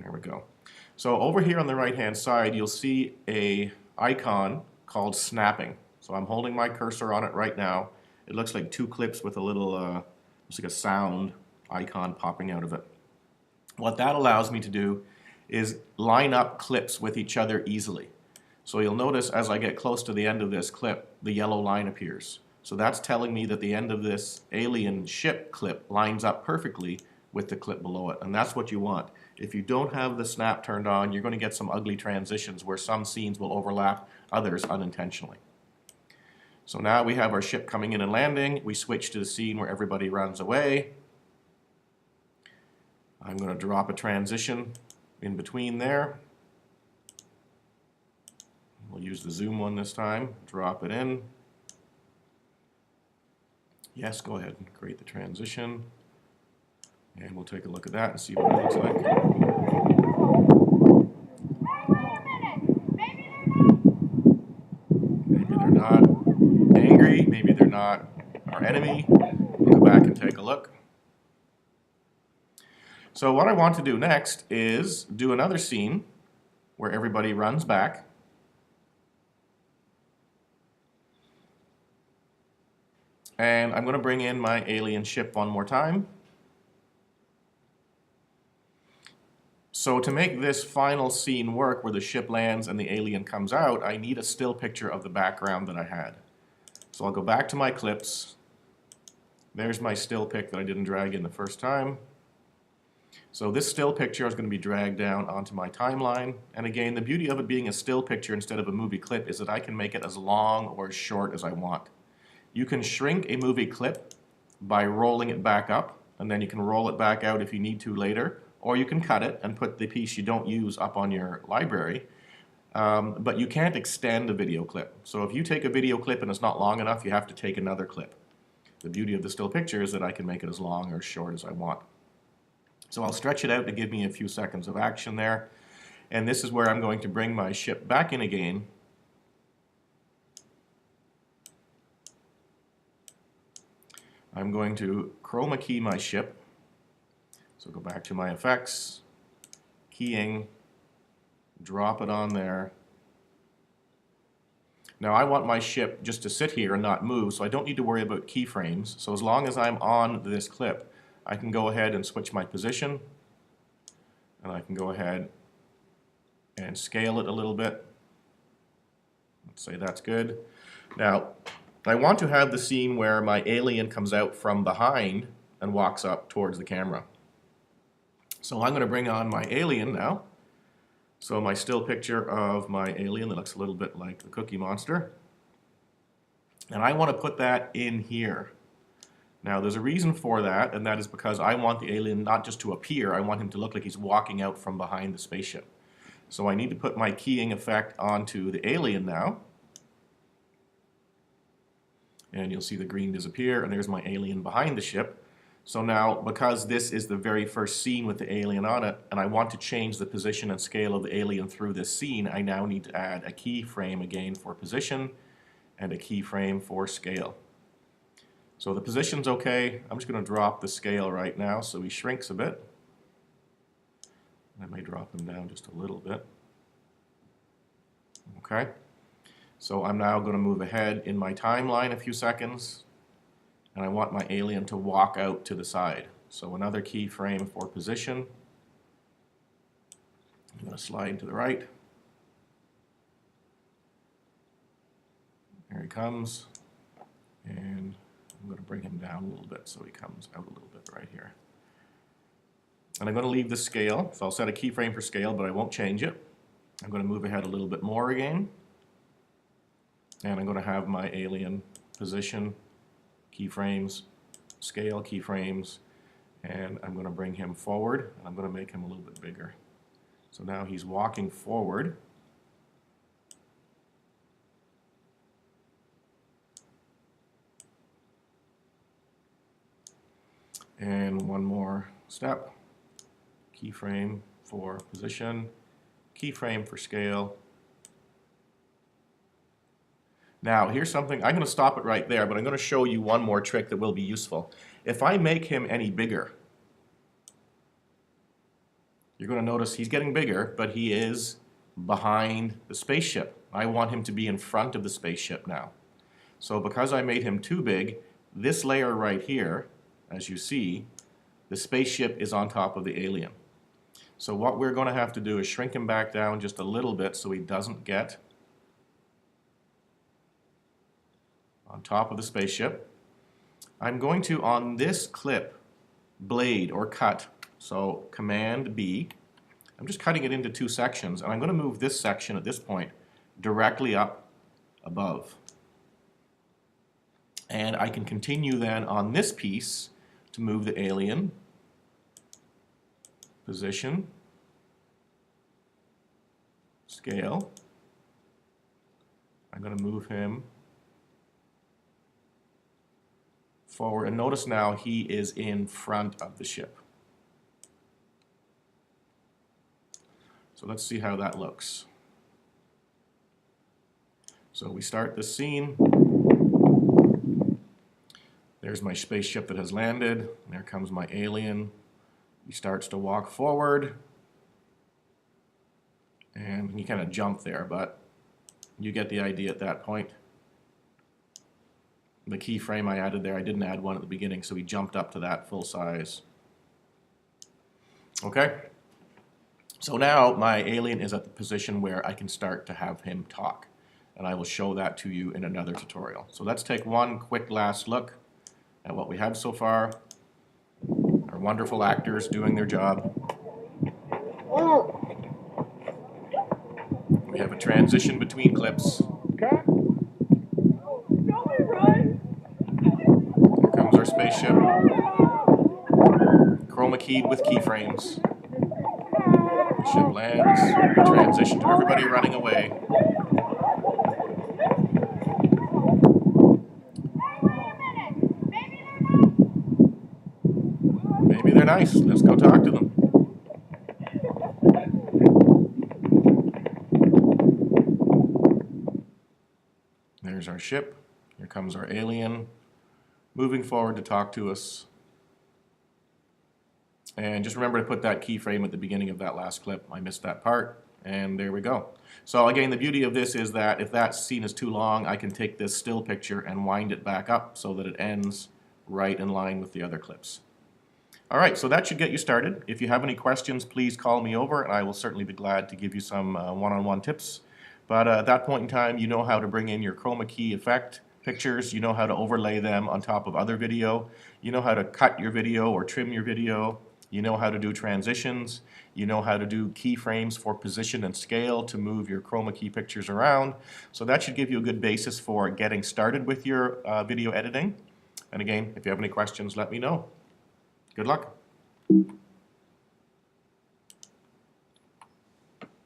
There we go. So over here on the right hand side, you'll see a icon called snapping. So I'm holding my cursor on it right now. It looks like two clips with a little, looks like a sound icon popping out of it. What that allows me to do is line up clips with each other easily. So you'll notice as I get close to the end of this clip, the yellow line appears. So that's telling me that the end of this alien ship clip lines up perfectly with the clip below it. And that's what you want. If you don't have the snap turned on, you're going to get some ugly transitions where some scenes will overlap others unintentionally. So now we have our ship coming in and landing. We switch to the scene where everybody runs away. I'm going to drop a transition in between there. We'll use the zoom one this time. Drop it in. Yes, go ahead and create the transition. And we'll take a look at that and see what it looks like. Maybe they're not angry. Maybe they're not our enemy. We'll go back and take a look. So what I want to do next is do another scene where everybody runs back. And I'm going to bring in my alien ship one more time. So to make this final scene work where the ship lands and the alien comes out, I need a still picture of the background that I had. So I'll go back to my clips. There's my still pic that I didn't drag in the first time. So this still picture is going to be dragged down onto my timeline. And again, the beauty of it being a still picture instead of a movie clip is that I can make it as long or as short as I want. You can shrink a movie clip by rolling it back up, and then you can roll it back out if you need to later, or you can cut it and put the piece you don't use up on your library. But you can't extend a video clip. So if you take a video clip and it's not long enough, you have to take another clip. The beauty of the still picture is that I can make it as long or as short as I want. So I'll stretch it out to give me a few seconds of action there. And this is where I'm going to bring my ship back in again. I'm going to chroma key my ship. So go back to my effects, keying, drop it on there. Now I want my ship just to sit here and not move, so I don't need to worry about keyframes. So as long as I'm on this clip, I can go ahead and switch my position, and I can go ahead and scale it a little bit. Let's say that's good. Now, I want to have the scene where my alien comes out from behind and walks up towards the camera. So I'm going to bring on my alien now. So my still picture of my alien that looks a little bit like the Cookie Monster. And I want to put that in here. Now there's a reason for that, and that is because I want the alien not just to appear, I want him to look like he's walking out from behind the spaceship. So I need to put my keying effect onto the alien now. And you'll see the green disappear, and there's my alien behind the ship. So now, because this is the very first scene with the alien on it, and I want to change the position and scale of the alien through this scene, I now need to add a keyframe again for position, and a keyframe for scale. So the position's okay. I'm just going to drop the scale right now so he shrinks a bit. I may drop him down just a little bit. Okay. So I'm now going to move ahead in my timeline a few seconds, and I want my alien to walk out to the side. So another keyframe for position. I'm going to slide to the right. There he comes, and I'm going to bring him down a little bit so he comes out a little bit right here. And I'm going to leave the scale, so I'll set a keyframe for scale, but I won't change it. I'm going to move ahead a little bit more again. And I'm going to have my alien position, keyframes, scale, keyframes, and I'm going to bring him forward, and I'm going to make him a little bit bigger. So now he's walking forward. And one more step, keyframe for position, keyframe for scale. Now, here's something, I'm going to stop it right there, but I'm going to show you one more trick that will be useful. If I make him any bigger, you're going to notice he's getting bigger, but he is behind the spaceship. I want him to be in front of the spaceship now. So because I made him too big, this layer right here, as you see, the spaceship is on top of the alien. So what we're going to have to do is shrink him back down just a little bit so he doesn't get on top of the spaceship. I'm going to, on this clip, blade or cut, so Command B, I'm just cutting it into two sections, and I'm going to move this section at this point directly up above. And I can continue then on this piece to move the alien, position, scale. I'm going to move him forward, and notice now he is in front of the ship. So let's see how that looks. So we start this scene. There's my spaceship that has landed. There comes my alien. He starts to walk forward. And he kind of jumped there, but you get the idea at that point. The keyframe I added there, I didn't add one at the beginning, so he jumped up to that full size. Okay? So now my alien is at the position where I can start to have him talk. And I will show that to you in another tutorial. So let's take one quick last look at what we have so far. Our wonderful actors doing their job. We have a transition between clips. Here comes our spaceship. Chroma keyed with keyframes. The ship lands. We transition to everybody running away. Maybe they're nice. Let's go talk to them. There's our ship. Here comes our alien, moving forward to talk to us. And just remember to put that keyframe at the beginning of that last clip. I missed that part, and there we go. So again, the beauty of this is that if that scene is too long, I can take this still picture and wind it back up so that it ends right in line with the other clips. All right, so that should get you started. If you have any questions, please call me over, and I will certainly be glad to give you some one-on-one tips. But at that point in time, you know how to bring in your chroma key effect pictures, you know how to overlay them on top of other video, you know how to cut your video or trim your video, you know how to do transitions, you know how to do keyframes for position and scale to move your chroma key pictures around. So that should give you a good basis for getting started with your video editing. And again, if you have any questions, let me know. Good luck.